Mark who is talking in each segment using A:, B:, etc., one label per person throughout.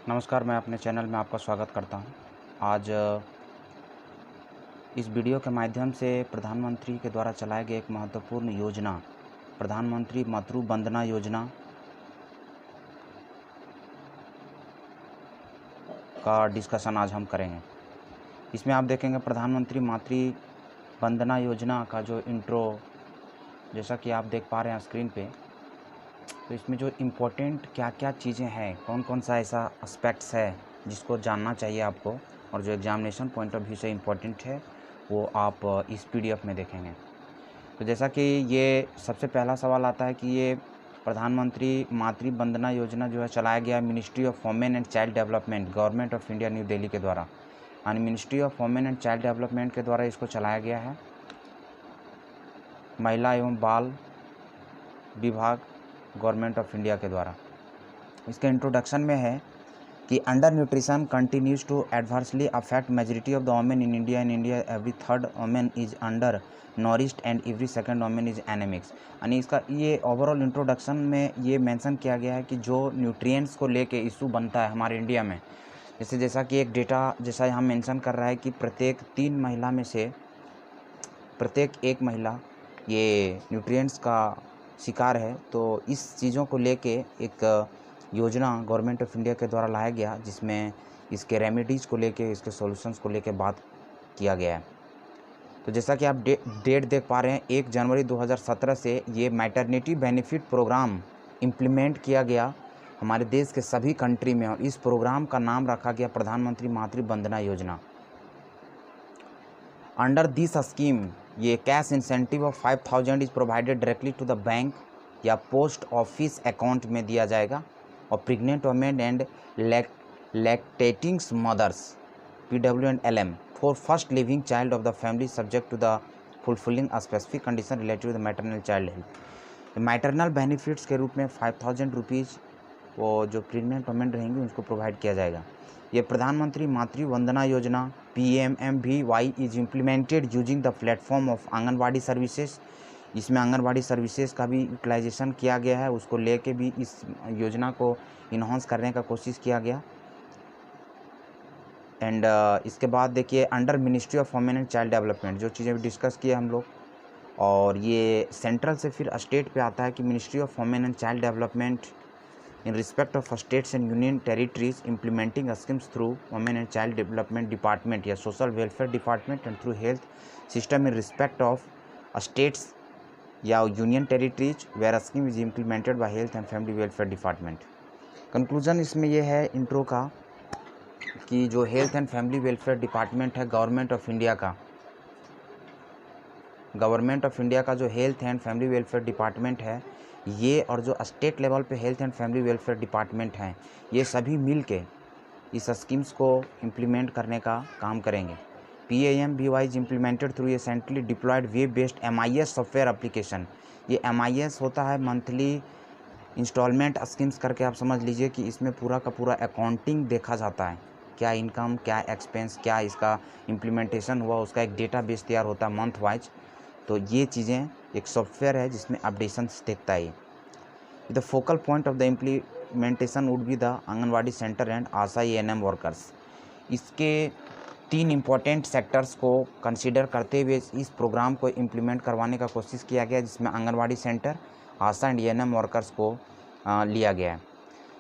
A: नमस्कार, मैं अपने चैनल में आपका स्वागत करता हूँ। आज इस वीडियो के माध्यम से प्रधानमंत्री के द्वारा चलाए गए एक महत्वपूर्ण योजना, प्रधानमंत्री मातृ वंदना योजना का डिस्कशन आज हम करेंगे। इसमें आप देखेंगे प्रधानमंत्री मातृ वंदना योजना का जो इंट्रो, जैसा कि आप देख पा रहे हैं स्क्रीन पे, तो इसमें जो इम्पोर्टेंट क्या क्या चीज़ें हैं, कौन कौन सा ऐसा एस्पेक्ट्स है जिसको जानना चाहिए आपको और जो एग्जामिनेशन पॉइंट ऑफ व्यू से इम्पोर्टेंट है, वो आप इस पीडीएफ में देखेंगे। तो जैसा कि ये सबसे पहला सवाल आता है कि ये प्रधानमंत्री मातृ वंदना योजना जो है चलाया गया ministry of women and child development, government of India, new Delhi के द्वारा, यानी ministry of women and child development के द्वारा इसको चलाया गया है। महिला एवं बाल विभाग, गवर्नमेंट ऑफ इंडिया के द्वारा। इसके इंट्रोडक्शन में है कि undernutrition continues to adversely affect majority of the women in India. Every third woman is undernourished and every second woman is anaemics. यानी इसका ये ओवरऑल इंट्रोडक्शन में ये मेंशन किया गया है कि जो न्यूट्रिएंट्स को लेके इशू बनता है हमारे इंडिया में, जैसा कि एक डेटा जैसा यहाँ मेंशन कर रहा है कि प्रत्येक 3 महिला में से प्रत्येक 1 महिला ये न्यूट्रिएंट्स का शिकार है। तो इस चीज़ों को लेके एक योजना गवर्नमेंट ऑफ इंडिया के द्वारा लाया गया, जिसमें इसके रेमेडीज़ को लेके, इसके सॉल्यूशंस को लेके बात किया गया है। तो जैसा कि आप डेट देख पा रहे हैं, 1 जनवरी 2017 से ये मैटरनिटी बेनिफिट प्रोग्राम इम्प्लीमेंट किया गया हमारे देश के सभी कंट्री में, और इस प्रोग्राम का नाम रखा गया प्रधानमंत्री Matru Vandana Yojana. Under this scheme ये cash incentive of 5000 is provided directly to the bank या पोस्ट ऑफिस अकाउंट में दिया जाएगा, और pregnant women and lactating mothers PWLM for first living child of the family subject to the fulfilling a specific condition related to the maternal child health. Maternal benefits के रूप में 5000 rupees वो जो pregnant women रहेंगी उनको provide किया जाएगा। ये प्रधानमंत्री मातृ वंदना योजना PMMVY is implemented using the platform of anganwadi services. इसमें आंगनवाड़ी सर्विसेज का भी यूटिलाइजेशन किया गया है, उसको लेके भी इस योजना को इन्हांस करने का कोशिश किया गया। एंड इसके बाद देखिए under ministry of women and child development, जो चीज़ें डिस्कस किए हम लोग, और ये सेंट्रल से फिर स्टेट पे आता है कि ministry of women and child development in respect of states and union territories implementing schemes through women and child development department या social welfare department and through health system in respect of states या union territories where a scheme is implemented by health and family welfare department। Conclusion इसमें यह है intro का कि जो health and family welfare department है government of India का जो health and family welfare department है, ये और जो स्टेट लेवल पे health and family welfare department हैं, ये सभी मिल के इस स्कीम्स को इम्प्लीमेंट करने का काम करेंगे। PAMVY is implemented through a centrally deployed web based MIS software application. ये MIS होता है मंथली इंस्टॉलमेंट स्कीम्स करके, आप समझ लीजिए कि इसमें पूरा का पूरा अकाउंटिंग देखा जाता है, क्या इनकम, क्या एक्सपेंस, क्या इसका इम्प्लीमेंटेशन हुआ, उसका एक डेटा बेस तैयार होता है मंथ वाइज। तो ये चीज़ें एक सॉफ्टवेयर है जिसमें अपडेशंस देखता है। The focal point of the implementation would be the anganwadi centre and Asha ANM workers. इसके 3 इम्पॉर्टेंट सेक्टर्स को कंसीडर करते हुए इस प्रोग्राम को इम्प्लीमेंट करवाने का कोशिश किया गया, जिसमें anganwadi centre, Asha and ANM workers को लिया गया है।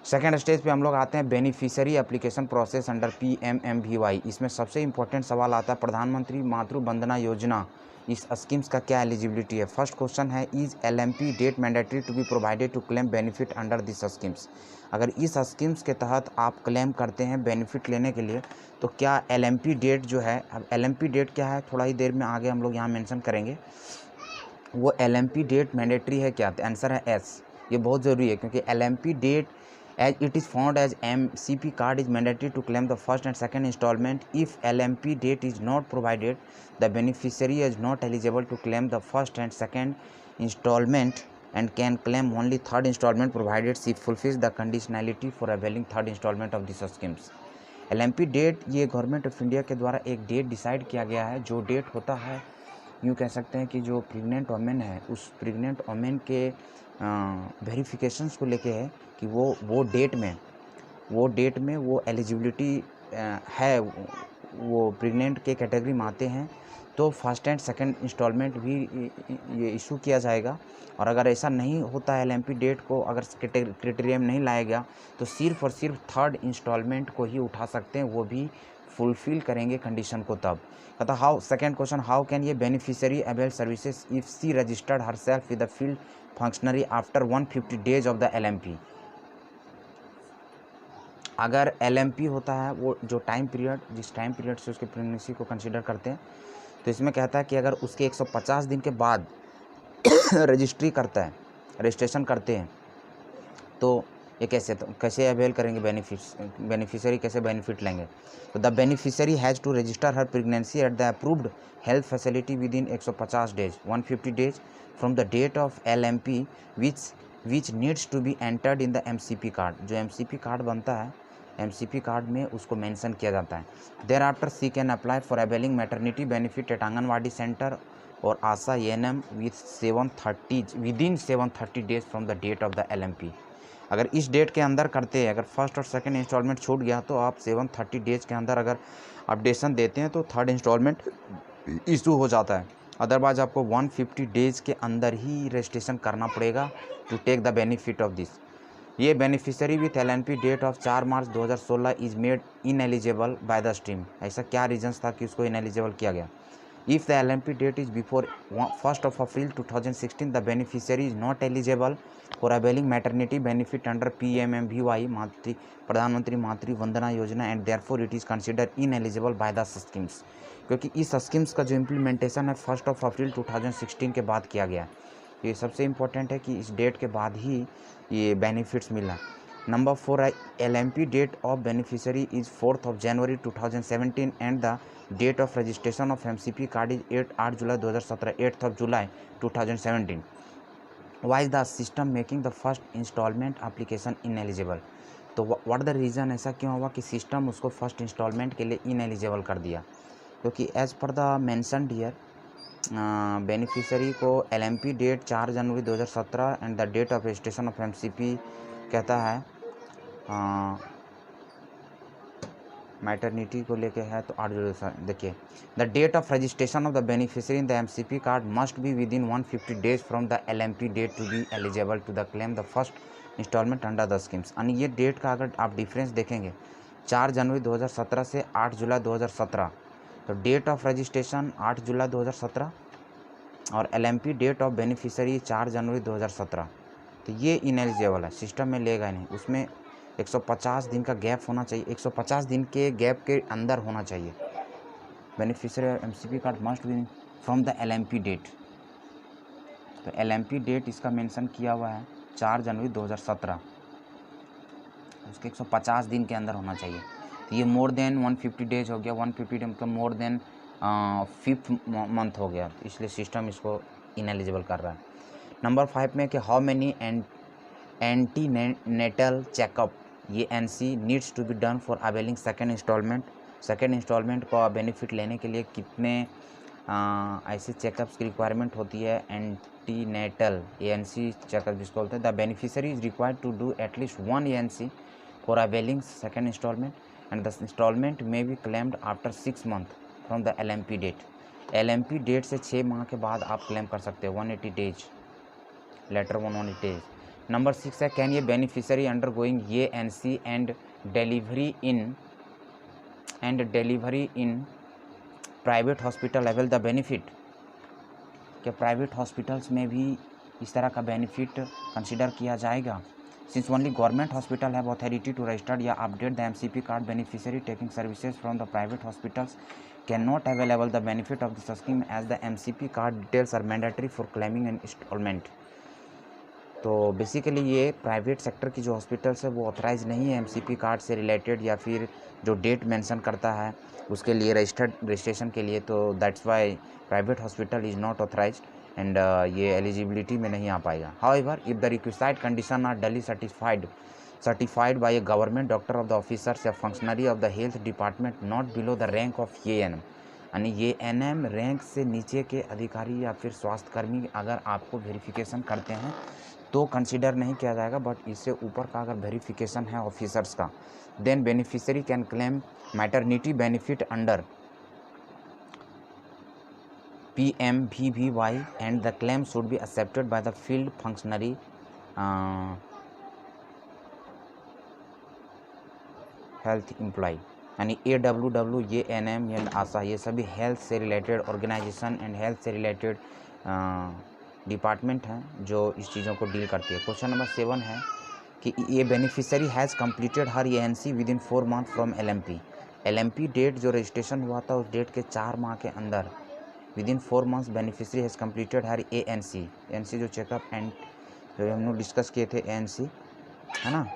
A: सेकेंड स्टेज पे हम लोग आते हैं beneficiary application process under PMMVY। इसमें सबसे इम्पोर्टेंट सवाल आता है प्रधानमंत्री मातृ वंदना योजना, इस स्कीम्स का क्या एलिजिबिलिटी है। फर्स्ट क्वेश्चन है, is LMP date mandatory to be provided to claim benefit under this schemes. अगर इस स्कीम्स के तहत आप क्लेम करते हैं बेनिफिट लेने के लिए, तो क्या LMP डेट जो है, अब LMP डेट क्या है थोड़ा ही देर में आगे हम लोग यहाँ मेंशन करेंगे, वो LMP डेट मैंडेटरी है क्या, तो आंसर है एस। ये बहुत ज़रूरी है क्योंकि LMP date as it is found as MCP card is mandatory to claim the first and second installment. If LMP date is not provided, the beneficiary is not eligible to claim the first and second installment and can claim only third installment provided she fulfills the conditionality for availing third installment of these schemes। LMP date ये government of India के द्वारा एक date decide किया गया है, जो date होता है, यूँ कह सकते हैं कि जो प्रेग्नेंट वुमेन है, उस प्रेग्नेंट वुमेन के वेरिफिकेशंस को लेके है कि वो डेट में वो डेट में वो एलिजिबिलिटी है, वो प्रेग्नेंट के कैटेगरी में आते हैं तो फर्स्ट एंड सेकंड इंस्टॉलमेंट भी ये इशू किया जाएगा। और अगर ऐसा नहीं होता है, एलएमपी डेट को अगर क्राइटेरिया में नहीं लाया गया तो सिर्फ और सिर्फ थर्ड इंस्टॉलमेंट को ही उठा सकते हैं, वो भी फुलफिल करेंगे कंडीशन को तब। कहता how, second question, how can ये beneficiary avail services if she registered herself with the field functionary after 150 days of the LMP. अगर एलएमपी होता है वो जो टाइम पीरियड, जिस टाइम पीरियड से उसके प्रेगनेंसी को कंसिडर करते हैं, तो इसमें कहता है कि अगर उसके 150 दिन के बाद रजिस्ट्री करता है, रजिस्ट्रेशन करते हैं, तो ये कैसे अवेल करेंगे, बेनिफिशियरी कैसे बेनिफिट लेंगे। तो the beneficiary has to register her pregnancy at the approved health facility within 150 days 150 days from the date of LMP which needs to be entered in the MCP card. जो MCP card बनता है, MCP card में उसको mention किया जाता है। Thereafter she can apply for availing maternity benefit at anganwadi centre और ASHA ANM within 730 days from the date of the LMP. अगर इस डेट के अंदर करते हैं, अगर फर्स्ट और सेकंड इंस्टॉलमेंट छूट गया तो आप 730 डेज के अंदर अगर अपडेशन देते हैं तो थर्ड इंस्टॉलमेंट इशू हो जाता है। अदरवाइज आपको 150 डेज के अंदर ही रजिस्ट्रेशन करना पड़ेगा to take the benefit of this. ये beneficiary with LNP date of 4 March 2016 is made ineligible by the stream. ऐसा क्या रीजंस था कि उसको इनएलिजिबल किया गया। If the LNP date is before 1 April 2016 the beneficiary is not eligible for availing maternity benefit under PMMVY Pradhanmantri Matru Vandana Yojana and therefore it is consider ineligible by the schemes. क्योंकि इस schemes का जो इम्प्लीमेंटेशन है 1 अप्रैल 2016 के बाद किया गया। ये सबसे इम्पोर्टेंट है कि इस डेट के बाद ही ये बेनिफिट्स मिला। नंबर 4 है LMP date of beneficiary is 4 January 2017 and the date of registration of MCP card is 8 July 2017 8 July 2017। Why is the system making the first installment application ineligible. तो what the reason, ऐसा क्यों हुआ कि system उसको first instalment के लिए ineligible कर दिया। क्योंकि as per the mentioned here beneficiary को LMP date 4 January 2017 and the date of registration of MCP कहता है मैटरनिटी को लेके है तो 8 जुलाई। देखिए the date of registration of the beneficiary in the MCP card must be within 150 days from the LMP date to be eligible to the claim the first installment under the schemes. यानी ये date का अगर आप difference देखेंगे 4 January 2017 से 8 July 2017, तो date of registration 8 July 2017 और LMP date of beneficiary 4 January 2017, तो ये इनएलिजिबल है, सिस्टम में लेगा नहीं। उसमें 150 दिन का गैप होना चाहिए, 150 दिन के गैप के अंदर होना चाहिए। Beneficiary MCP card must be from the LMP date. तो एलएमपी डेट इसका मेंशन किया हुआ है 4 जनवरी 2017, उसके 150 दिन के अंदर होना चाहिए। तो ये मोर देन 150 डेज हो गया, 150 डे मतलब मोर देन 5th मंथ हो गया, इसलिए सिस्टम इसको इनएलिजिबल कर रहा है। नंबर 5 में कि हाउ मेनी एंटीनेटल चेकअप ये ANC needs to be done for availing second installment. Second installment को बेनिफिट लेने के लिए कितने ऐसे चेकअप्स की रिक्वायरमेंट होती है। एंटीनेटल ANC चेकअप जिसको बोलते हैं। The beneficiary is required to do at least 1 ANC for availing second instalment and the instalment may be claimed after 6 month from the LMP date. LMP date से 6 माह के बाद आप क्लेम कर सकते हो 180 डेज, लेटर 180 डेज। नंबर 6 है can ये बेनिफिशियरी अंडर गोइंग ये NC and delivery in private hospital avail the benefit. क्या प्राइवेट हॉस्पिटल्स में भी इस तरह का बेनिफिट कंसिडर किया जाएगा। Since only government hospital have authority to register या update the MCP card, beneficiary taking services from the private hospitals can not available the benefit of this scheme as the MCP card details are mandatory for claiming an installment. तो basically ये private sector की जो hospitals है वो authorise नहीं है MCP card से related या फिर जो डेट मेंशन करता है उसके लिए रजिस्ट्रेशन के लिए, तो that's why private hospital is not authorised and ये एलिजिबिलिटी में नहीं आ पाएगा। However if the required condition are duly certified by a government doctor of the officers या functionary of the health department not below the rank of ANM, यानी ये NM rank से नीचे के अधिकारी या फिर स्वास्थ्यकर्मी अगर आपको वेरिफिकेशन करते हैं तो कंसिडर नहीं किया जाएगा, बट इससे ऊपर का अगर वेरिफिकेशन है ऑफिसर्स का, then beneficiary can claim maternity benefit under PMVVY and the claim should be accepted by the field functionary health employ. यानी AWW, ये NM या आशा, ये सभी हेल्थ से रिलेटेड ऑर्गेनाइजेशन एंड हेल्थ से रिलेटेड डिपार्टमेंट हैं जो इस चीज़ों को डील करती है। क्वेश्चन नंबर 7 है कि ये beneficiary has completed her ANC within 4 month from LMP date जो रजिस्ट्रेशन हुआ था उस डेट के 4 माह के अंदर within 4 months beneficiary has completed her ANC जो चेकअप एंड जो हम लोग डिस्कस किए थे ANC, है ना,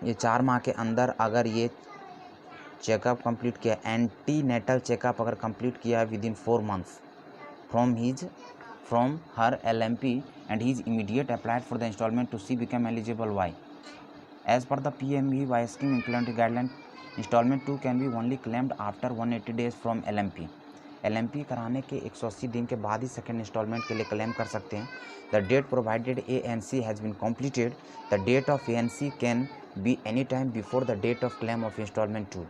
A: ये 4 माह के अंदर अगर ये चेकअप कंप्लीट किया, एंटी नेटल चेकअप अगर कंप्लीट किया है with in 4 months from her LMP and he is immediate applied for the installment to see become eligible. Why? As per the PMVY scheme implementing guideline, installment 2 can be only claimed after 180 days from LMP कराने के 180 दिन के बाद ही second instalment के लिए claim कर सकते हैं। The date provided ANC has been completed. The date of ANC can be any time before the date of claim of instalment 2।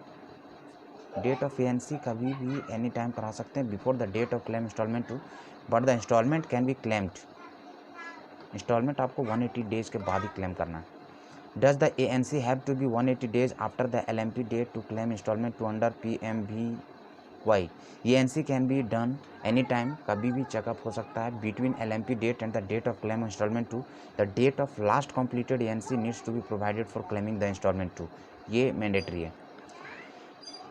A: Date of ANC कभी भी एनी टाइम करा सकते हैं before the date of claim instalment 2, but the instalment can be claimed. Instalment आपको 180 days के बाद ही claim करना है। Does the ANC have to be 180 days after the LMP date to claim instalment 2 under PMVY? ANC can be done any time, कभी भी checkup हो सकता है between LMP date and the date of claim instalment 2। The date of last completed ANC needs to be provided for claiming the instalment 2। ये mandatory है।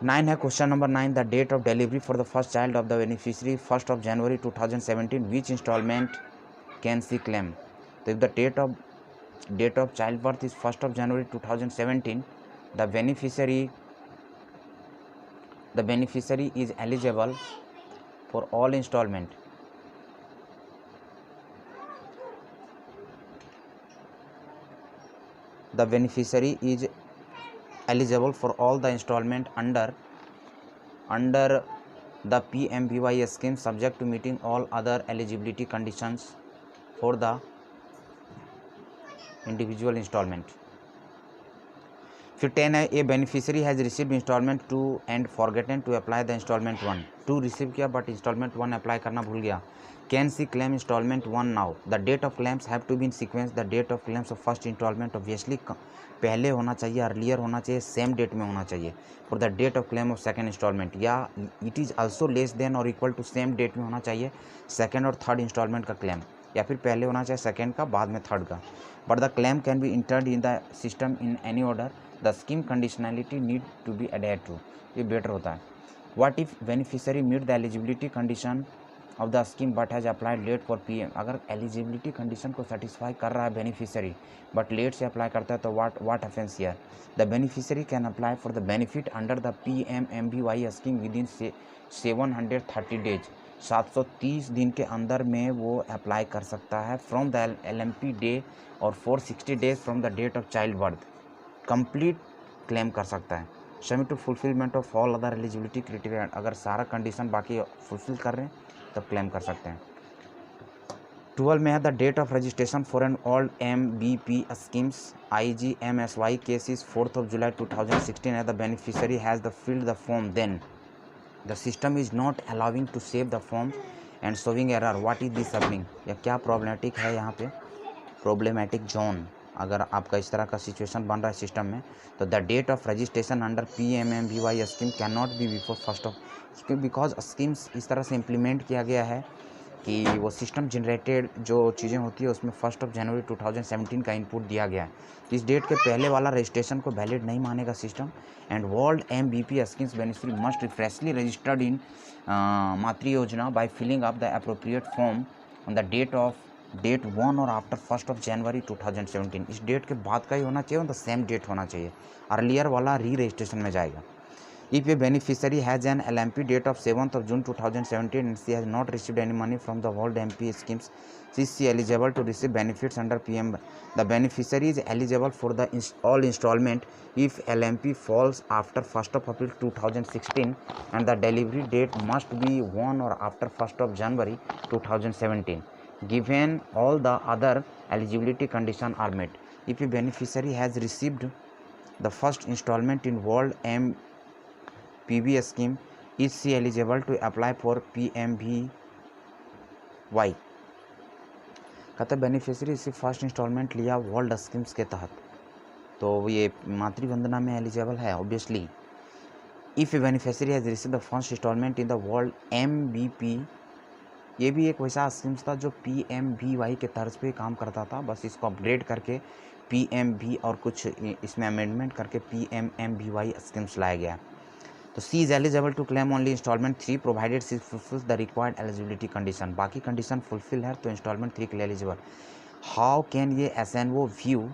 A: 9 है question number 9, the date of delivery for the first child of the beneficiary 1 January 2017, which instalment can she claim? तो if the date of child birth is 1 January 2017, the beneficiary is eligible for all installment. The beneficiary is eligible for all the installment under the PMVY scheme subject to meeting all other eligibility conditions for the individual installment. फिर 10 है, a beneficiary has received installment 2 and forgotten to apply the installment 1। 2 receive किया but installment 1 apply करना भूल गया। Can she claim installment 1 now? The date of claims have to be in sequence. The date of claims of first installment obviously पहले होना चाहिए, earlier होना चाहिए, same date में होना चाहिए। For the date of claim of second installment, या it is also less than और इक्वल टू सेम डेट में होना चाहिए सेकंड और थर्ड इंस्टॉलमेंट का क्लेम, या फिर पहले होना चाहिए सेकंड का बाद में थर्ड का। But the claim can be entered in the system in any order. The scheme conditionality need to be adhere to, ये बेटर होता है। What if beneficiary meet the eligibility condition of the scheme but has applied late for PM? अगर eligibility condition को satisfy कर रहा है beneficiary but late से apply करता है तो what happens here? The beneficiary can apply for the benefit under the PMMVY scheme with in 730 days. 730 दिन के अंदर में वो अप्लाई कर सकता है फ्रॉम द LMP डे और 460 days from the date of child birth complete claim कर सकता है। Submit to fulfilment of all other eligibility criteria, अगर सारा कंडीशन बाकी फुलफिल कर रहे हैं तब क्लेम कर सकते हैं। 12 में है, the date of registration for an old MBP schemes IGMSY cases 4 July 2016 है। The beneficiary has the filled the form, then the system is not allowing to save the form and showing error. What is this happening? या क्या problematic है यहाँ पे? Problematic zone, अगर आपका इस तरह का सिचुएशन बन रहा है सिस्टम में, तो the date of registration under PMMVY scheme can not be before 1 because schemes इस तरह से इम्प्लीमेंट किया गया है कि वो सिस्टम जनरेटेड जो चीज़ें होती है उसमें 1 जनवरी 2017 का इनपुट दिया गया है। तो इस डेट के पहले वाला रजिस्ट्रेशन को वैलिड नहीं मानेगा system. And world MBP schemes beneficiary must freshly registered in Matru Yojana by filling up the appropriate form on the date 1 और आफ्टर 1 जनवरी 2017। इस डेट के बाद का ही होना चाहिए और द सेम डेट होना चाहिए, अर्लियर वाला री रजिस्ट्रेशन में जाएगा। If a beneficiary has an LMP date of 7th of June 2017 and she has not received any money from the World MP schemes, she is eligible to receive benefits under PM. The beneficiary is eligible for the all installment if LMP falls after 1st of April 2016 and the delivery date must be on or after 1st of January 2017, given all the other eligibility conditions are met. If a beneficiary has received the first installment in World PB scheme, is she eligible to apply for PMVY? कहते beneficiary से first instalment लिया world schemes के तहत, तो ये मातृवंदना में eligible है obviously. If a beneficiary has received the first instalment in the world MBP, ये भी एक वैसा स्कीम्स था जो PMVY के तर्ज पे काम करता था, बस इसको अपग्रेड करके PMV और कुछ इसमें अमेंडमेंट करके PMMVY स्कीम्स लाया गया. तो she is eligible to claim only installment 3 provided she fulfills the required eligibility condition. बाकी कंडीशन फुलफिल है तो इंस्टॉलमेंट 3 के लिए एलिजिबल. हाउ कैन ये SNO व्यू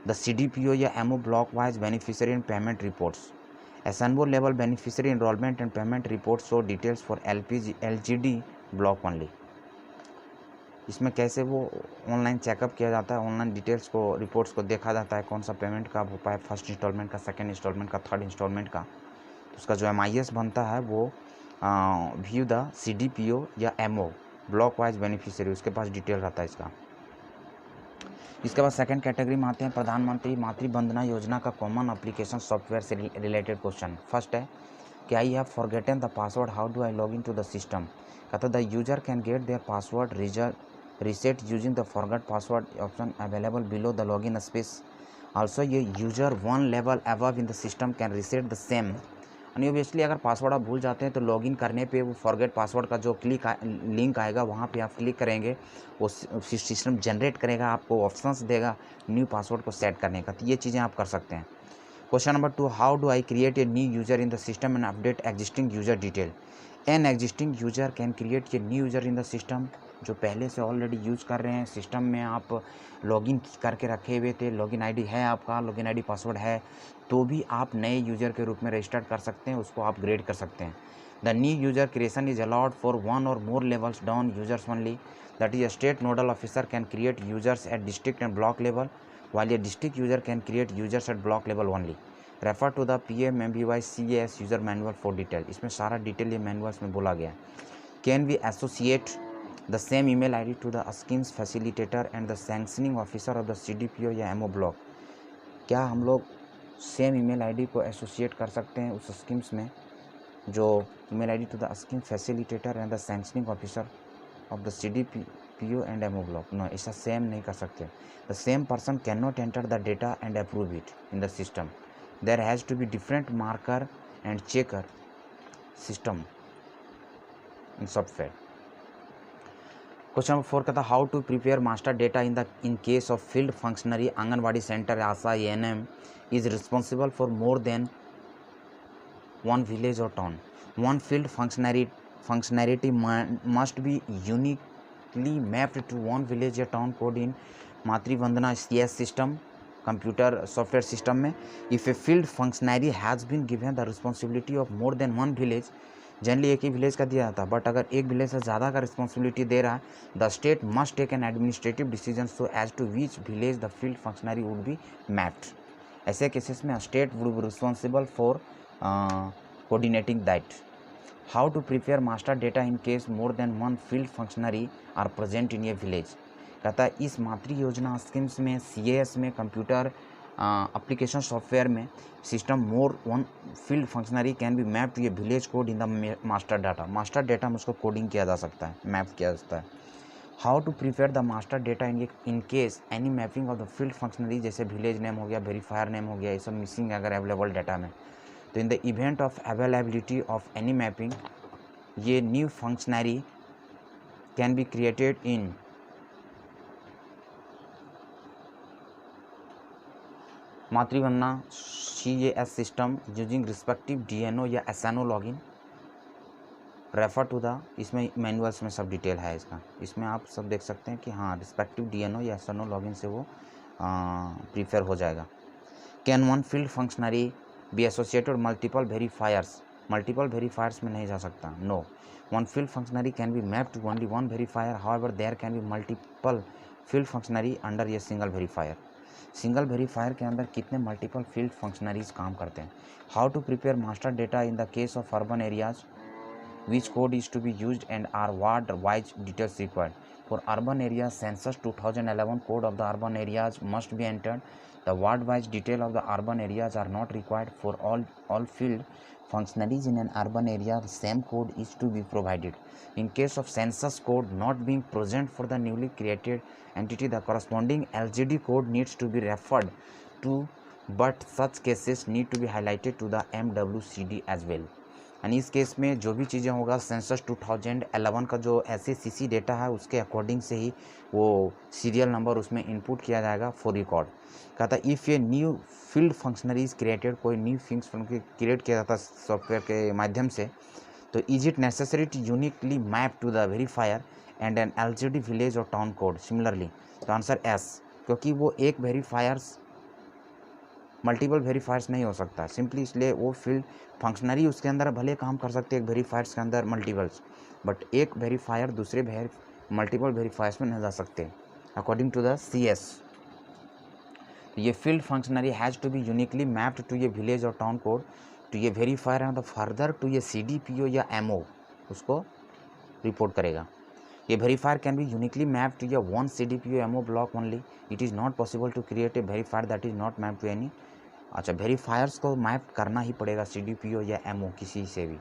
A: द CDPO या MO block wise beneficiary and payment reports. SNO level beneficiary enrollment and payment report show details for LGD block only. इसमें कैसे वो ऑनलाइन चेकअप किया जाता है, ऑनलाइन डिटेल्स को reports को देखा जाता है, कौन सा पेमेंट कब हो पाए, फर्स्ट इंस्टॉलमेंट का, सेकंड इंस्टॉलमेंट का, थर्ड इंस्टॉलमेंट का. उसका जो MIS बनता है वो व्यू द CDPO या MO ब्लॉक वाइज बेनिफिशियरी, उसके पास डिटेल रहता है इसका. इसके बाद सेकंड कैटेगरी में आते हैं प्रधानमंत्री मातृवंदना योजना का कॉमन एप्लीकेशन सॉफ्टवेयर से रिलेटेड क्वेश्चन. फर्स्ट है कि I have forgotten the password, how do I log in to the system. कहता the user can get their password reset using the forget password option available below the login space. Also ये user 1 level above in the system can reset the same. यानी obviously अगर password आप भूल जाते हैं तो login करने पे वो फॉरगेट पासवर्ड का जो लिंक आएगा वहाँ पे आप क्लिक करेंगे, वो सिस्टम जनरेट करेगा, आपको ऑप्शंस देगा न्यू पासवर्ड को सेट करने का. तो ये चीज़ें आप कर सकते हैं. Question number 2, how do I create a new user in the system and update existing user detail. An existing user can create a new user in the system. जो पहले से ऑलरेडी यूज़ कर रहे हैं सिस्टम में, आप login करके रखे हुए थे, लॉगिन आईडी है आपका, लॉगिन आईडी पासवर्ड है, तो भी आप नए यूज़र के रूप में रजिस्टर्ड कर सकते हैं, उसको अपग्रेड कर सकते हैं. The new user creation is allowed for 1 और more levels down users only. That is state nodal officer can create users at district and block level, while a district user can create users at block level only. Refer to the PMMVY CAS user manual for detail. इसमें सारा detail ये manuals में बोला गया. Can we associate the same email ID to the schemes facilitator and the sanctioning officer of the CDPO या MO block. क्या हम लोग सेम ईमेल आईडी को एसोसिएट कर सकते हैं उस स्कीम्स में, जो email ID to the scheme facilitator and the sanctioning officer of the CDPO and MO block. No, ऐसा सेम नहीं कर सकते. The same person can not enter the data and approve it in the system. There has to be different marker and checker system in software. Question number 4 कहता how to prepare master data in case of field functionary anganwadi centre Asha ANM is responsible for more than one village or town. One field functionality must be uniquely mapped to one village or town code in Matrivandana CS system, computer software system में. If a field functionary has been given the responsibility of more than one village, generally एक ही village का दिया जाता है, but अगर एक village से ज़्यादा का रिस्पॉन्सिबिलिटी दे रहा है, the state must take an administrative decision so as to which village the field functionary would be mapped. ऐसे केसेस में state would be responsible for coordinating that. How to prepare master data in case more than one field functionary are present in a village. कहता है इस Matru Yojana schemes में CAS में computer application software में system more one field functionary can be map to a village code in the master data. Master data में उसको coding किया जा सकता है, मैप किया जा सकता है. How to prepare the master data in case any mapping of the field functionary, जैसे विलेज नेम हो गया, वेरीफायर नेम हो गया, ये सब मिसिंग अगर अवेलेबल डाटा में. तो in the event of availability of any mapping, ये new functionary can be created in Matru Vandana CAS system using respective DNO या SNO login. Refer to the, इसमें मैनुअल्स में सब डिटेल है इसका, इसमें आप सब देख सकते हैं कि हाँ रिस्पेक्टिव DNO या SNO लॉगिन से वो प्रीफर हो जाएगा. Can one field functionary be associated multiple verifiers में नहीं जा सकता, no. One field functionary can be map to only one verifier, however there can be multiple field functionary under ये सिंगल वेरीफायर। सिंगल वेरीफायर के अंदर कितने multiple field functionaries काम करते हैं। How to prepare master data in the case of urban areas, which code is to be used and are ward wise details required. For urban areas, census 2011 code of the urban areas must be entered. The ward wise detail of the urban areas are not required. For all field functionaries in an urban area, the same code is to be provided. In case of census code not being present for the newly created entity, the corresponding LGD code needs to be referred to, but such cases need to be highlighted to the MWCD as well. यानी इस case में जो भी चीज़ें होगा census 2011 का जो SACC data है उसके अकॉर्डिंग से ही वो सीरियल नंबर उसमें इनपुट किया जाएगा फॉर रिकॉर्ड। कहता है इफ़ ये न्यू फील्ड फंक्शनरीज क्रिएटेड, कोई न्यू थिंग्स क्रिएट किया जाता है सॉफ्टवेयर के माध्यम से, तो is it necessary to uniquely map to the verifier and an LGD village और टाउन कोड सिमिलरली। तो आंसर एस, क्योंकि वो एक वेरीफायर्स मल्टीपल वेरीफायर्स नहीं हो सकता, सिंपली इसलिए वो फील्ड फंक्शनरी उसके अंदर भले काम कर सकते हैं एक वेरीफायर्स के अंदर मल्टीपल्स, बट एक वेरीफायर दूसरे मल्टीपल वेरीफायर्स में नहीं जा सकते अकॉर्डिंग टू द CS। ये field functionary has to be uniquely mapped to ये विलेज और टाउन कोड टू ये verifier and the further to ये CDPO या MO उसको रिपोर्ट करेगा। ये verifier can be uniquely map to ये one CDPO MO block only, it is not possible to create a verifier that is not map to any. अच्छा, verifiers को map करना ही पड़ेगा CDPO या MO किसी से भी।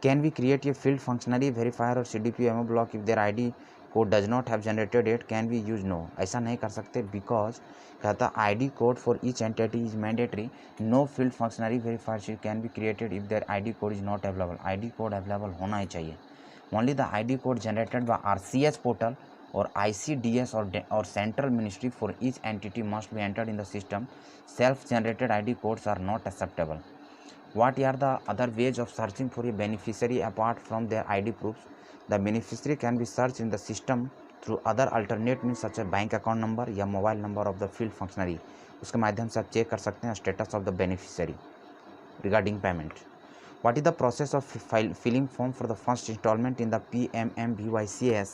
A: कैन वी क्रिएट ये फील्ड फंक्शनरी वेरीफायर और CDPO MO block if there ID code does not have generated it, can we use, no, ऐसा नहीं कर सकते बिकॉज कहता ID code for each entity is mandatory, no field functionary verifier can be created if there ID code is not available. ID code available होना ही चाहिए। Only the ID code generated by RCS portal or ICDS or central ministry for each entity must be entered in the system. Self-generated ID codes are not acceptable. What are the other ways of searching for a beneficiary apart from their ID proofs? The beneficiary can be searched in the system through other alternate means such as bank account number या mobile number of the field functionary. उसके माध्यम से आप check कर सकते हैं status of the beneficiary regarding payment. What is the process of filling form for the first installment in the PMMVYCS?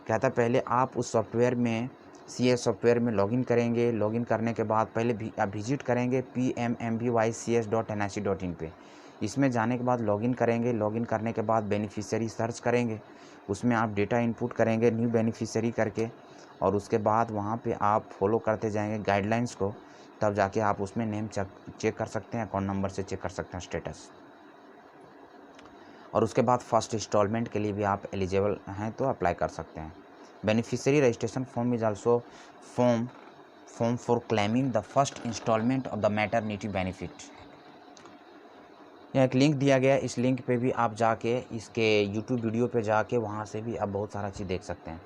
A: कहता है पहले आप उस सॉफ्टवेयर में CS सॉफ्टवेयर में लॉगिन करेंगे, लॉगिन करने के बाद पहले आप विजिट करेंगे PMMVYCS.nic.in पे। इसमें जाने के बाद लॉगिन करेंगे, लॉगिन करने के बाद बेनिफिशियरी सर्च करेंगे, उसमें आप डेटा इनपुट करेंगे न्यू बेनिफिशियरी करके, और उसके बाद वहाँ पे आप फॉलो करते जाएंगे गाइडलाइंस को, तब जाके आप उसमें नेम चेक कर सकते हैं, अकाउंट नंबर से चेक कर सकते हैं स्टेटस। और उसके बाद फर्स्ट इंस्टॉलमेंट के लिए भी आप एलिजिबल हैं तो अप्लाई कर सकते हैं। Beneficiary registration form is also form for claiming the first instalment of the maternity benefit. यहाँ एक लिंक दिया गया है, इस लिंक पे भी आप जाके इसके यूट्यूब वीडियो पे जाके वहाँ से भी आप बहुत सारा चीज़ देख सकते हैं।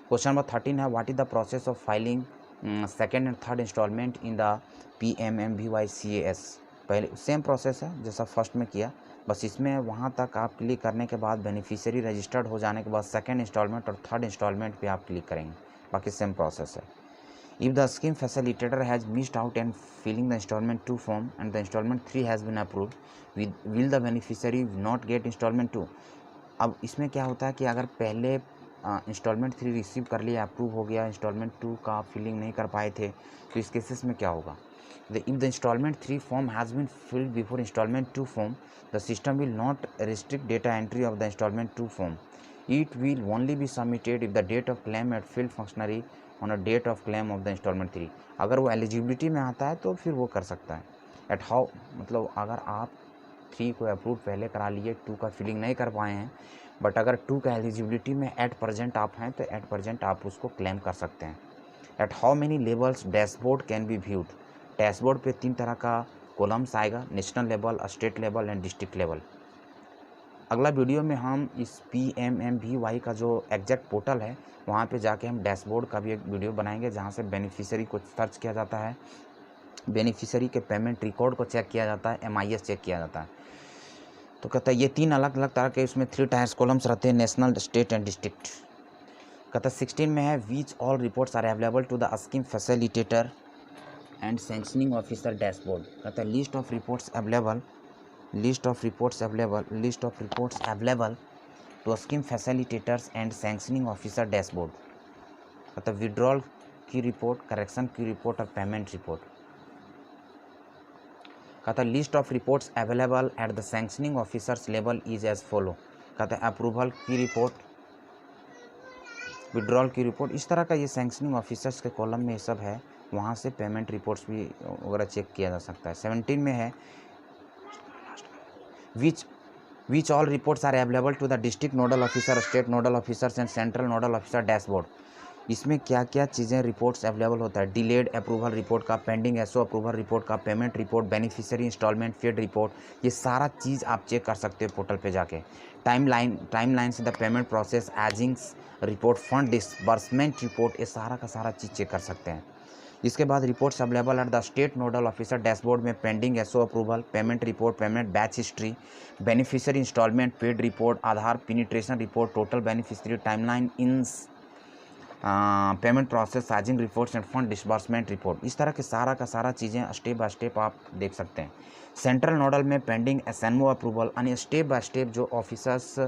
A: क्वेश्चन नंबर 13 है, what is the process of filing second and third instalment in the PMMVYCS। पहले सेम प्रोसेस है जैसा फर्स्ट में किया, बस इसमें वहाँ तक आप क्लिक करने के बाद बेनिफिशियरी रजिस्टर्ड हो जाने के बाद सेकंड इंस्टॉलमेंट और थर्ड इंस्टॉलमेंट पे आप क्लिक करेंगे, बाकी सेम प्रोसेस है। If the scheme facilitator has missed out and filling the instalment 2 form and the instalment 3 has been approved, will the beneficiary not get instalment 2। अब इसमें क्या होता है कि अगर पहले इंस्टॉलमेंट 3 रिसीव कर लिया, अप्रूव हो गया, इंस्टॉलमेंट 2 का फिलिंग नहीं कर पाए थे, तो इस केसेस में क्या होगा? If the installment 3 form has been filled before installment 2 form, the system will not restrict data entry of the installment 2 form. It will only be submitted if the date of claim at field functionary on a date of claim of the installment 3. अगर वो eligibility में आता है तो फिर वो कर सकता है। एट हाउ मतलब अगर आप 3 को अप्रूव पहले करा लिए, 2 का फिलिंग नहीं कर पाए हैं, बट अगर 2 का एलिजिबिलिटी में एट प्रेजेंट आप हैं तो एट प्रेजेंट आप उसको क्लेम कर सकते हैं। At how many levels dashboard can be viewed. Dashboard पे 3 तरह का कॉलम्स आएगा, national level, state level and district level. अगला वीडियो में हम इस PMMVY का जो एग्जैक्ट पोर्टल है वहाँ पे जाके हम डैशबोर्ड का भी एक वीडियो बनाएंगे, जहाँ से बेनिफिशियरी को सर्च किया जाता है, बेनिफिशियरी के पेमेंट रिकॉर्ड को चेक किया जाता है, MIS चेक किया जाता है। तो कहता है ये 3 अलग अलग तरह के इसमें 3 टायर्स कॉलम्स रहते हैं, नेशनल, स्टेट एंड डिस्ट्रिक्ट। कहता है 16 में है, which all reports are available to the scheme facilitator and sanctioning officer dashboard. कहता है list of reports available to scheme facilitators and sanctioning officer dashboard. कहता है विड्रॉल की रिपोर्ट, करेक्शन की रिपोर्ट और पेमेंट रिपोर्ट। कहता है list of reports available at the sanctioning officers level is as follow. कहता है अप्रूवल की रिपोर्ट, विड्रॉल की रिपोर्ट, इस तरह का ये सैंक्शनिंग ऑफिसर्स के कॉलम में ये सब है। वहाँ से पेमेंट रिपोर्ट्स भी वगैरह चेक किया जा सकता है। 17 में है which all reports are available to the district nodal officer, state nodal officers and central nodal officer dashboard. इसमें क्या क्या चीज़ें रिपोर्ट्स अवेलेबल होता है? डिलेड अप्रूवल रिपोर्ट का, पेंडिंग एसओ अप्रूवल रिपोर्ट का, payment report, beneficiary instalment paid report, ये सारा चीज़ आप चेक कर सकते हो पोर्टल पे जाके। टाइमलाइन से the payment process, agings report, fund disbursement report, ये सारा का सारा चीज़ चेक कर सकते हैं। इसके बाद reports available at the state nodal officer dashboard में pending SO approval, payment report, payment batch history, beneficiary instalment paid report, Aadhaar penetration report, total beneficiary timeline, in payment process, sizing reports and fund disbursement report. इस तरह के सारा का सारा चीज़ें step by step आप देख सकते हैं। सेंट्रल नोडल में पेंडिंग एसएनओ अप्रूवल, यानी स्टेप बाय स्टेप जो ऑफिसर्स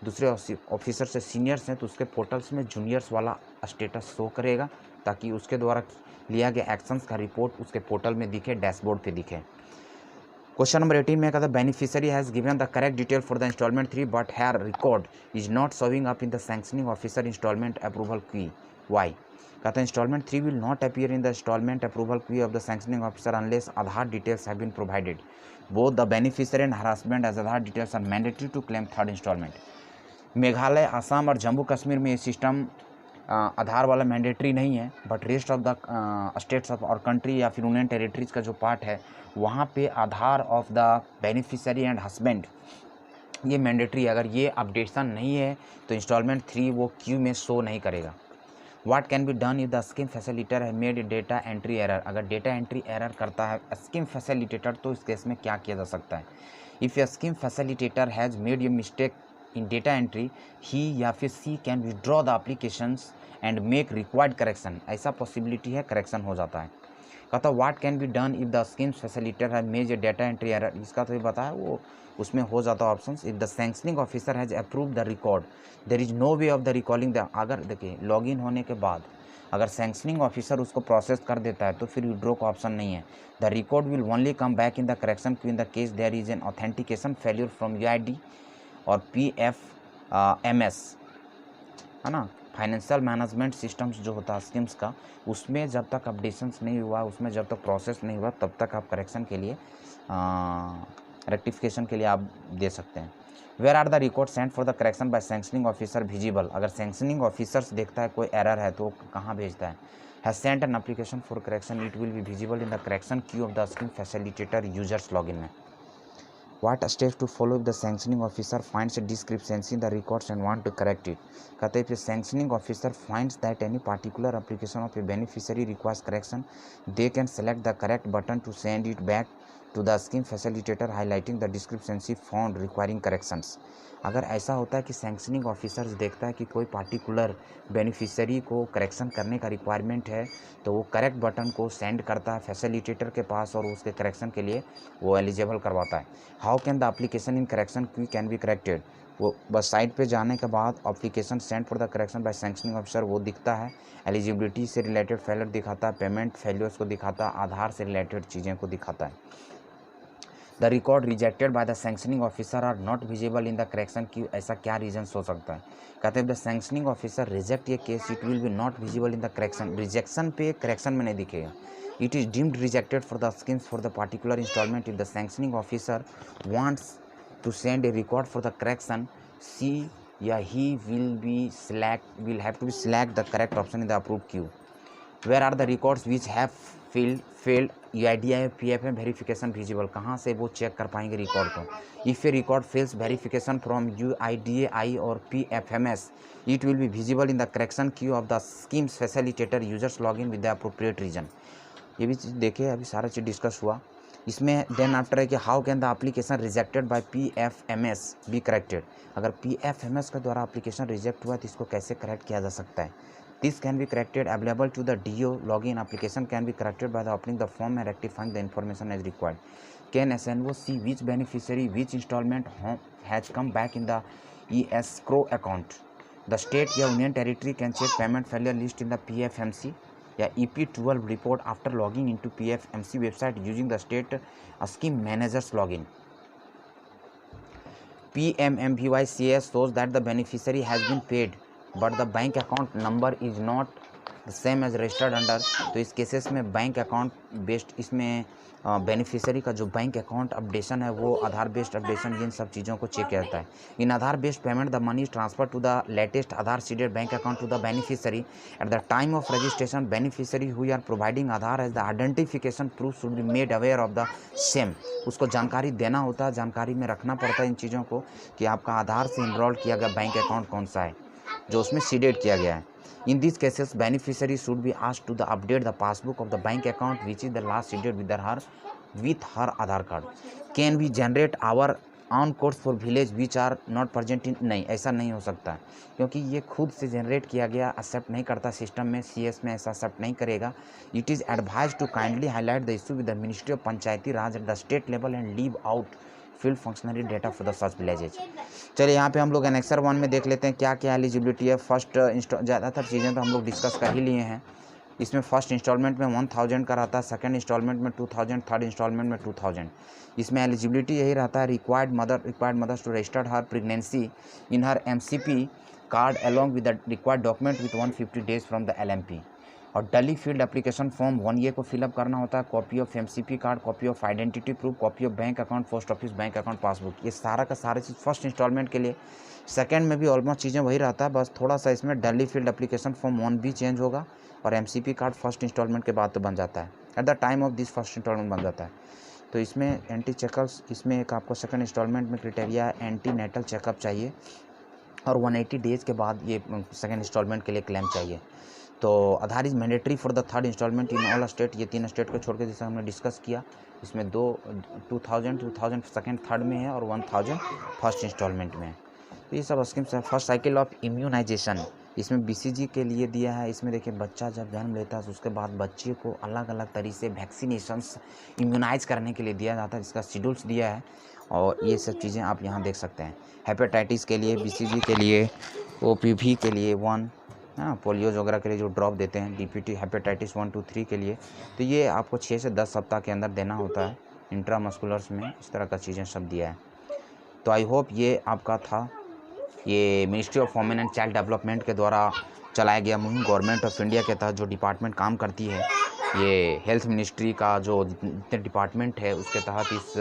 A: दूसरे ऑफिसर से सीनियर्स हैं तो उसके पोर्टल्स में जूनियर्स वाला स्टेटस शो करेगा, ताकि उसके द्वारा लिया गया एक्शंस का रिपोर्ट उसके पोर्टल में दिखे, डैशबोर्ड पे दिखे। क्वेश्चन नंबर 18 में कहता है beneficiary has given the correct detail for the instalment 3 but her record is not showing up in the sanctioning officer instalment approval queue, why. कहता है instalment 3 will not appear in the instalment approval queue of the sanctioning officer unless Aadhaar details have been provided. Both the beneficiary and harassment as Aadhaar details are mandatory to claim third instalment. Meghalaya, Assam और जम्मू कश्मीर में ये system आधार वाला mandatory नहीं है, but rest of the states of और country या फिर union territories का जो पार्ट है वहाँ पे Aadhaar of the beneficiary and husband ये मैंडेटरी है। अगर ये अपडेशन नहीं है तो इंस्टॉलमेंट 3 वो क्यू में शो नहीं करेगा। What can be done if the scheme facilitator है मेड डेटा एंट्री एरर। अगर डेटा एंट्री एरर करता है स्कीम फैसिलिटेटर तो इस केस में क्या किया जा सकता है? If a scheme facilitator has made a mistake in data entry, he या फिर she can withdraw the applications and make required correction. ऐसा पॉसिबिलिटी है, करेक्शन हो जाता है। कहता what can be done if the schemes facilitator has made a data entry error. इसका तो ये बताया वो उसमें हो जाता है options. If the sanctioning officer has approve the record there is no way of the recalling the. अगर देखिए लॉगिन होने के बाद अगर सैंक्शनिंग ऑफिसर उसको प्रोसेस कर देता है तो फिर विड्रॉ का ऑप्शन नहीं है। The record will only come back in the correction queue in the case there is an authentication failure from UID और PFMS, है ना, फाइनेंशियल मैनेजमेंट सिस्टम्स जो होता है स्कीम्स का, उसमें जब तक अपडेशंस नहीं हुआ, उसमें जब तक प्रोसेस नहीं हुआ, तब तक आप करेक्शन के लिए रेक्टिफिकेशन के लिए आप दे सकते हैं। Where are the record send for the correction by sanctioning officer visible. अगर सैंक्शनिंग ऑफिसर्स देखता है कोई एरर है तो कहाँ भेजता है? Has sent an application for correction, it will be visible in the correction queue of the scheme facilitator users login में। What steps to follow if the sanctioning officer finds a discrepancy in the records and want to correct it? कहते हैं if a sanctioning officer finds that any particular application of a beneficiary requires correction, they can select the correct button to send it back to the scheme facilitator highlighting the discrepancy found requiring corrections. अगर ऐसा होता है कि sanctioning officers देखता है कि कोई particular beneficiary को करेक्शन करने का रिक्वायरमेंट है तो वो करेक्ट बटन को सेंड करता है फैसिलिटेटर के पास और उसके करेक्शन के लिए वो एलिजिबल करवाता है। How can the application in correction queue can be corrected? वो बस साइट पे जाने के बाद application send for the correction by sanctioning officer वो दिखता है, एलिजिबिलिटी से रिलेटेड फेलियर दिखाता है, पेमेंट फेलियर्स को दिखाता है, आधार से रिलेटेड चीज़ें को दिखाता है। The record rejected by the sanctioning officer are not visible in the correction queue. ऐसा क्या रीजन हो सकता है? कहते हैं द सैंक्शनिंग ऑफिसर रिजेक्ट ये case, it will be not visible in the correction. Rejection पे करेक्शन में नहीं दिखेगा। It is deemed rejected for the schemes for the particular instalment. If the sanctioning officer wants to send a record for the correction, सी या ही will have to select the correct option in the approved queue. Where are the records which have failed UIDAI PFM verification visible? कहाँ से वो check कर पाएंगे record को? If a record fails verification from UIDAI और PFMS, it will be visible in the correction queue of the schemes facilitator users login with the appropriate region. ये भी चीज़ देखिए, अभी सारा चीज़ डिस्कस हुआ। इसमें देन आफ्टर है कि how can the application rejected by PFMS be corrected. अगर PFMS के द्वारा एप्लीकेशन रिजेक्ट हुआ तो इसको कैसे करेक्ट किया जा सकता है? This can be corrected. Available to the DO login application can be corrected by the opening the form and rectifying the information as required. Can SNO see which beneficiary, which installment has come back in the escrow account? The state या union territory can check payment failure list in the PFMC या EP12 report after logging into PFMC website using the state scheme managers login. PMMVYCS shows that the beneficiary has been paid but the bank account number is not the same as registered under. तो इस cases में bank account based इसमें beneficiary का जो bank account updation है वो आधार based updation इन सब चीज़ों को चेक किया जाता है. In Aadhaar based payment the money transfer to the latest Aadhaar seeded bank account to the beneficiary at the time of registration. Beneficiary who are providing Aadhaar as the identification proof should be made aware of the same. उसको जानकारी देना होता है, जानकारी में रखना पड़ता है इन चीज़ों को कि आपका आधार से इनरोल किया गया बैंक अकाउंट कौन सा है जो उसमें सीडेड किया गया है. In these cases, beneficiary should be asked to update the passbook of the bank account which is the last seeded with her Aadhaar card. Can we generate our own codes for village which are not present in? नहीं, ऐसा नहीं हो सकता क्योंकि ये खुद से generate किया गया एक्सेप्ट नहीं करता सिस्टम में. CS में ऐसा एक्सेप्ट नहीं करेगा. It is advised to kindly highlight the issue with the Ministry of Panchayati Raj at the state level and leave out field functionary data for the such villages. चलिए यहाँ पे हम लोग एनेक्सर 1 में देख लेते हैं क्या क्या एलिजिबिलिटी है. फर्स्ट ज़्यादातर चीज़ें तो हम लोग डिस्कस कर ही लिए हैं. इसमें फर्स्ट इंस्टॉलमेंट में 1000 का रहता है, सेकंड इंस्टॉलमेंट में 2000, थर्ड इंस्टॉलमेंट में 2000. इसमें एलिजिबिलिटी यही रहता है required mothers to registered her pregnancy in her MCP card along with the required document with 150 days from the LMP. और डली फील्ड एप्लीकेशन फॉर्म 1A को फिलअप करना होता है. Copy of MCP card, copy of identity proof, copy of bank account, post office bank account passbook. ये सारा का सारा चीज़ फर्स्ट इंस्टॉलमेंट के लिए. सेकंड में भी ऑलमोस्ट चीज़ें वही रहता है, बस थोड़ा सा इसमें डली field application form 1B change होगा और MCP कार्ड फर्स्ट इंस्टॉलमेंट के बाद तो बन जाता है. At the time of this first instalment बन जाता है. तो इसमें एंटी चेकअप्स, इसमें एक आपको सेकंड इंस्टॉलमेंट में क्राइटेरिया एंटी नेटल चेकअप चाहिए और 180 डेज़ के बाद ये सेकंड इंस्टॉलमेंट के लिए क्लेम चाहिए. तो Aadhaar is mandatory for the third instalment in all state. ये 3 स्टेट को छोड़ के जैसे हमने डिस्कस किया इसमें 2000 सेकेंड थर्ड में है और 1000 फर्स्ट इंस्टॉलमेंट में है. तो ये सब स्कीम्स है. फर्स्ट साइकिल ऑफ इम्यूनाइजेशन इसमें BCG के लिए दिया है. इसमें देखिए बच्चा जब जन्म लेता है तो उसके बाद बच्चे को अलग अलग तरीके से वैक्सीनेशंस इम्यूनाइज करने के लिए दिया जाता है, जिसका शेड्यूल्स दिया है और ये सब चीज़ें आप यहाँ देख सकते हैं. हेपेटाइटिस के लिए, BCG के लिए, OPV के लिए 1, हाँ, पोलियोज वगैरह के लिए जो ड्रॉप देते हैं, DPT हेपेटाइटिस 1, 2, 3 के लिए. तो ये आपको 6 से 10 सप्ताह के अंदर देना होता है. इंट्रामस्कुलर्स में इस तरह का चीज़ें सब दिया है. तो आई होप ये आपका था. ये ministry of women and child development के द्वारा चलाया गया मुहिम, गवर्नमेंट ऑफ इंडिया के तहत जो डिपार्टमेंट काम करती है, ये हेल्थ मिनिस्ट्री का जो जितने डिपार्टमेंट है उसके तहत इस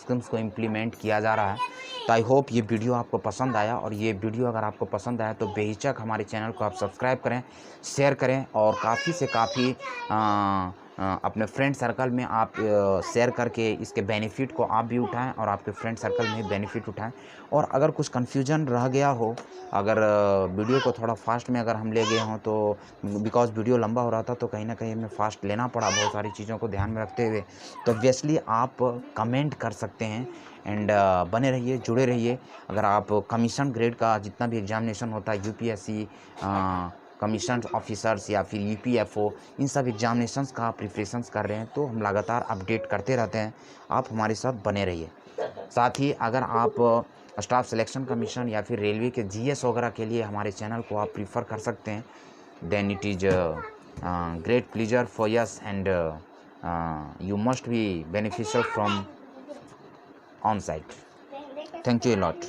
A: स्कीम्स को इम्प्लीमेंट किया जा रहा है. तो आई होप ये वीडियो आपको पसंद आया और ये वीडियो अगर आपको पसंद आया तो बेहिचक हमारे चैनल को आप सब्सक्राइब करें, शेयर करें और काफ़ी से काफ़ी अपने फ्रेंड सर्कल में आप शेयर करके इसके बेनिफिट को आप भी उठाएं और आपके फ्रेंड सर्कल में बेनिफिट उठाएं. और अगर कुछ कन्फ्यूजन रह गया हो, अगर वीडियो को थोड़ा फास्ट में अगर हम ले गए हों तो बिकॉज वीडियो लंबा हो रहा था तो कहीं ना कहीं हमें फास्ट लेना पड़ा बहुत सारी चीज़ों को ध्यान में रखते हुए. तो ऑब्वियसली आप कमेंट कर सकते हैं एंड बने रहिए, जुड़े रहिए. अगर आप कमीशन ग्रेड का जितना भी एग्जामिनेशन होता है, UPSC कमीशन ऑफिसर्स या फिर EPFO, इन सब एग्जामिनेशंस का प्रिपरेशंस कर रहे हैं तो हम लगातार अपडेट करते रहते हैं. आप हमारे साथ बने रहिए. साथ ही अगर आप स्टाफ सिलेक्शन कमीशन या फिर रेलवे के GS वगैरह के लिए हमारे चैनल को आप प्रीफर कर सकते हैं, then it is great pleasure for yes and you must be beneficial from on site. Thank you a lot.